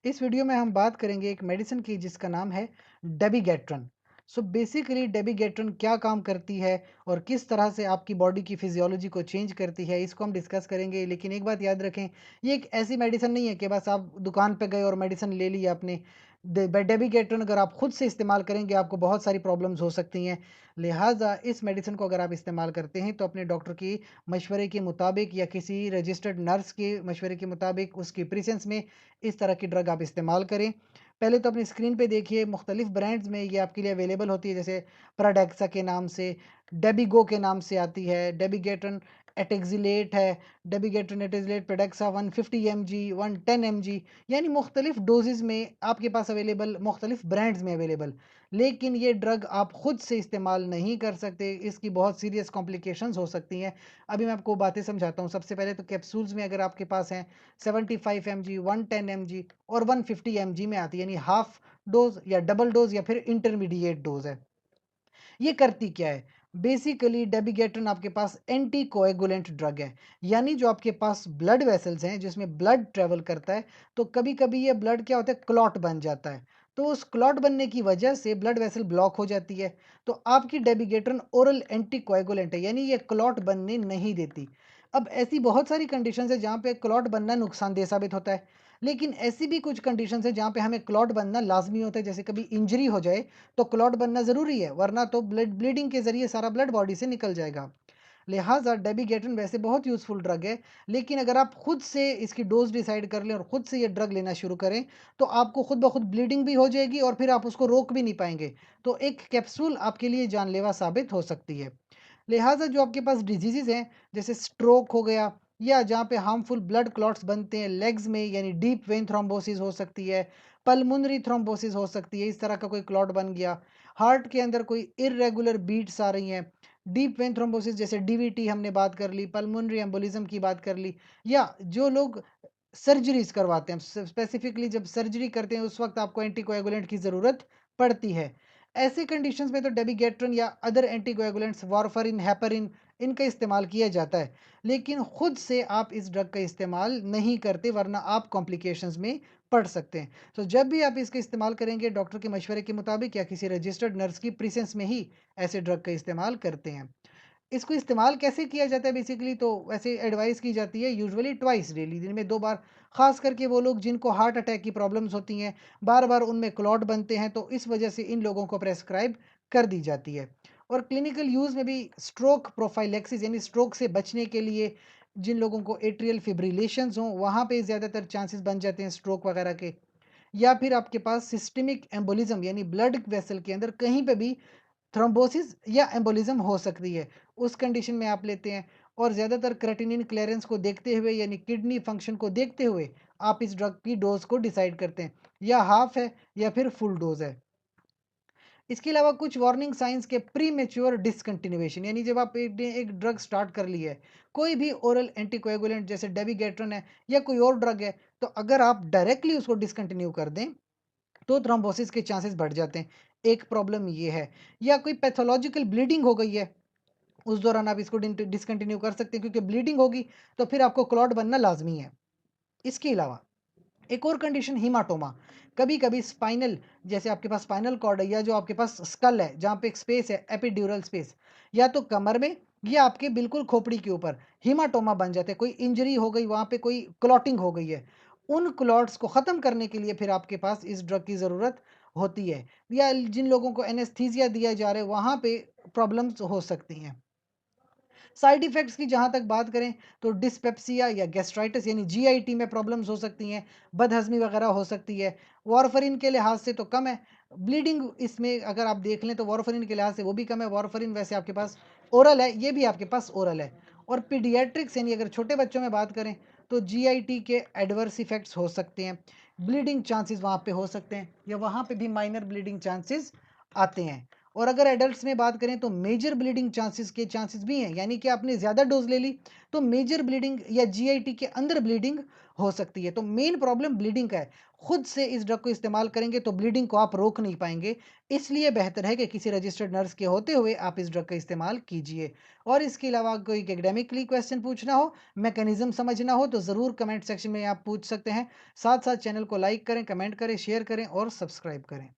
इस वीडियो में हम बात करेंगे एक मेडिसिन की जिसका नाम है डेबिगेट्रन। सो बेसिकली डेबिगेट्रन क्या काम करती है और किस तरह से आपकी बॉडी की फिजियोलॉजी को चेंज करती है, इसको हम डिस्कस करेंगे। लेकिन एक बात याद रखें, ये एक ऐसी मेडिसिन नहीं है कि बस आप दुकान पे गए और मेडिसिन ले ली आपने। डेबिगेट्रन अगर आप खुद से इस्तेमाल करेंगे आपको बहुत सारी प्रॉब्लम्स हो सकती हैं। लिहाजा इस मेडिसिन को अगर आप इस्तेमाल करते हैं तो अपने डॉक्टर की मशवरे के मुताबिक या किसी रजिस्टर्ड नर्स के मशवरे के मुताबिक उसकी प्रेजेंस में इस तरह की ड्रग आप इस्तेमाल करें। पहले तो अपनी स्क्रीन पे देखिए, मुख्तलिफ ब्रांड्स में ये आपके लिए अवेलेबल होती है, जैसे प्राडेक्सा के नाम से, डेबिगो के नाम से आती है, डेबिगेट्रन एटेक्जिलेट है, डेबिगेट्रन एटेक्जिलेट प्रोडेक्सा 150 mg, 110 mg, यानी मुख्तलिफ डोजेज में आपके पास अवेलेबल, मुख्तलिफ ब्रांड्स में अवेलेबल। लेकिन ये ड्रग आप खुद से इस्तेमाल नहीं कर सकते, इसकी बहुत सीरियस कॉम्प्लिकेशंस हो सकती हैं। अभी मैं आपको बातें समझाता हूँ। सबसे पहले तो कैप्सूल्स में अगर आपके पास हैं 75 mg, 110 mg और 150 mg में आती है, यानी हाफ डोज या डबल डोज या फिर इंटरमीडिएट डोज है। ये करती क्या है? बेसिकली डेबिगेट्रन आपके पास एंटी कोएगुलेंट ड्रग है, यानी जो आपके पास ब्लड वेसल्स हैं जिसमें ब्लड ट्रेवल करता है, तो कभी कभी ये ब्लड क्या होता है, क्लॉट बन जाता है। तो उस क्लॉट बनने की वजह से ब्लड वेसल ब्लॉक हो जाती है। तो आपकी डेबिगेट्रन ओरल एंटी कोएगुलेंट है, यानी ये क्लॉट बनने नहीं देती। अब ऐसी बहुत सारी कंडीशन है जहाँ पे क्लॉट बनना नुकसानदेह साबित होता है, लेकिन ऐसी भी कुछ कंडीशन है जहाँ पे हमें क्लॉट बनना लाजमी होता है। जैसे कभी इंजरी हो जाए तो क्लॉट बनना ज़रूरी है, वरना तो ब्लीडिंग के ज़रिए सारा ब्लड बॉडी से निकल जाएगा। लिहाजा डेबिगेट्रन वैसे बहुत यूज़फुल ड्रग है, लेकिन अगर आप खुद से इसकी डोज डिसाइड कर लें और खुद से ये ड्रग लेना शुरू करें तो आपको खुद ब खुद ब्लीडिंग भी हो जाएगी और फिर आप उसको रोक भी नहीं पाएंगे। तो एक कैप्सूल आपके लिए जानलेवा साबित हो सकती है। लिहाजा जो आपके पास डिजीज़ हैं, जैसे स्ट्रोक हो गया, या जहाँ पे हार्मफुल ब्लड क्लॉट्स बनते हैं लेग्स में, यानी डीप वेन थ्रोम्बोसिस हो सकती है, पल्मोनरी थ्रोम्बोसिस हो सकती है, इस तरह का कोई क्लॉट बन गया, हार्ट के अंदर कोई इरेगुलर बीट्स आ रही हैं, डीप वेन थ्रोम्बोसिस जैसे डीवीटी हमने बात कर ली, पल्मोनरी एम्बोलिज्म की बात कर ली, या जो लोग सर्जरीज करवाते हैं, स्पेसिफिकली जब सर्जरी करते हैं उस वक्त आपको एंटीकोएगुलेंट की ज़रूरत पड़ती है। ऐसे कंडीशंस में तो डेबिगेट्रन या अदर एंटीकोएगुलेंट्स, वारफरिन, हेपरिन, इनका इस्तेमाल किया जाता है। लेकिन खुद से आप इस ड्रग का इस्तेमाल नहीं करते, वरना आप कॉम्प्लिकेशंस में पड़ सकते हैं। तो जब भी आप इसका इस्तेमाल करेंगे डॉक्टर के मशवरे के मुताबिक या किसी रजिस्टर्ड नर्स की प्रेजेंस में ही ऐसे ड्रग का इस्तेमाल करते हैं। इसको इस्तेमाल कैसे किया जाता है? बेसिकली तो वैसे एडवाइस की जाती है यूजुअली ट्वाइस डेली, दिन में 2 बार। ख़ास करके वो लोग जिनको हार्ट अटैक की प्रॉब्लम्स होती हैं, बार-बार उनमें क्लॉट बनते हैं, तो इस वजह से इन लोगों को प्रेस्क्राइब कर दी जाती है। और क्लिनिकल यूज़ में भी स्ट्रोक प्रोफाइलैक्सिस, यानी स्ट्रोक से बचने के लिए, जिन लोगों को एट्रियल फिब्रिलेशंस हों, वहाँ पे ज़्यादातर चांसेस बन जाते हैं स्ट्रोक वगैरह के। या फिर आपके पास सिस्टमिक एम्बोलिज्म, यानी ब्लड वेसल के अंदर कहीं पे भी थ्रोम्बोसिस या एम्बोलिज्म हो सकती है, उस कंडीशन में आप लेते हैं। और ज़्यादातर क्रेटिनिन क्लियरेंस को देखते हुए, यानी किडनी फंक्शन को देखते हुए, आप इस ड्रग की डोज को डिसाइड करते हैं, या हाफ है या फिर फुल डोज है। इसके अलावा कुछ वार्निंग साइंस के प्री मेच्योर डिसकंटिन्यूएशन, यानी जब आप एक ड्रग स्टार्ट कर ली है, कोई भी ओरल एंटीकोएगुलेंट जैसे डेबिगेट्रन है या कोई और ड्रग है, तो अगर आप डायरेक्टली उसको डिसकंटिन्यू कर दें तो थ्रोम्बोसिस के चांसेस बढ़ जाते हैं। एक प्रॉब्लम ये है। या कोई पैथोलॉजिकल ब्लीडिंग हो गई है, उस दौरान आप इसको डिसकंटिन्यू कर सकते हैं, क्योंकि ब्लीडिंग होगी तो फिर आपको क्लॉट बनना लाजमी है। इसके अलावा एक और कंडीशन, हीमाटोमा। कभी कभी स्पाइनल, जैसे आपके पास स्पाइनल कॉर्ड है या जो आपके पास स्कल है जहाँ पे एक स्पेस है, एपिड्यूरल स्पेस, या तो कमर में या आपके बिल्कुल खोपड़ी के ऊपर हीमाटोमा बन जाते हैं। कोई इंजरी हो गई, वहाँ पे कोई क्लॉटिंग हो गई है, उन क्लॉट्स को ख़त्म करने के लिए फिर आपके पास इस ड्रग की ज़रूरत होती है। या जिन लोगों को एनेस्थीसिया दिया जा रहा है, वहाँ पे प्रॉब्लम्स हो सकती हैं। साइड इफ़ेक्ट्स की जहाँ तक बात करें तो डिस्पेप्सिया या गैस्ट्राइटिस, यानी जीआईटी में प्रॉब्लम्स हो सकती हैं, बदहज़मी वगैरह हो सकती है। वारफरिन के लिहाज से तो कम है। ब्लीडिंग इसमें अगर आप देख लें तो वारफरिन के लिहाज से वो भी कम है। वारफरिन वैसे आपके पास ओरल है, ये भी आपके पास ओरल है। और पीडियाट्रिक्स, यानी अगर छोटे बच्चों में बात करें तो जीआईटी के एडवर्स इफ़ेक्ट्स हो सकते हैं, ब्लीडिंग चांसेस वहाँ पे हो सकते हैं, या वहाँ पे भी माइनर ब्लीडिंग चांसेस आते हैं। और अगर एडल्ट्स में बात करें तो मेजर ब्लीडिंग चांसेस भी हैं, यानी कि आपने ज़्यादा डोज ले ली तो मेजर ब्लीडिंग या जीआईटी के अंदर ब्लीडिंग हो सकती है। तो मेन प्रॉब्लम ब्लीडिंग का है। खुद से इस ड्रग को इस्तेमाल करेंगे तो ब्लीडिंग को आप रोक नहीं पाएंगे, इसलिए बेहतर है कि किसी रजिस्टर्ड नर्स के होते हुए आप इस ड्रग का इस्तेमाल कीजिए। और इसके अलावा कोई एकेडमिकली क्वेश्चन पूछना हो, मैकेनिज्म समझना हो तो ज़रूर कमेंट सेक्शन में आप पूछ सकते हैं। साथ साथ चैनल को लाइक करें, कमेंट करें, शेयर करें और सब्सक्राइब करें।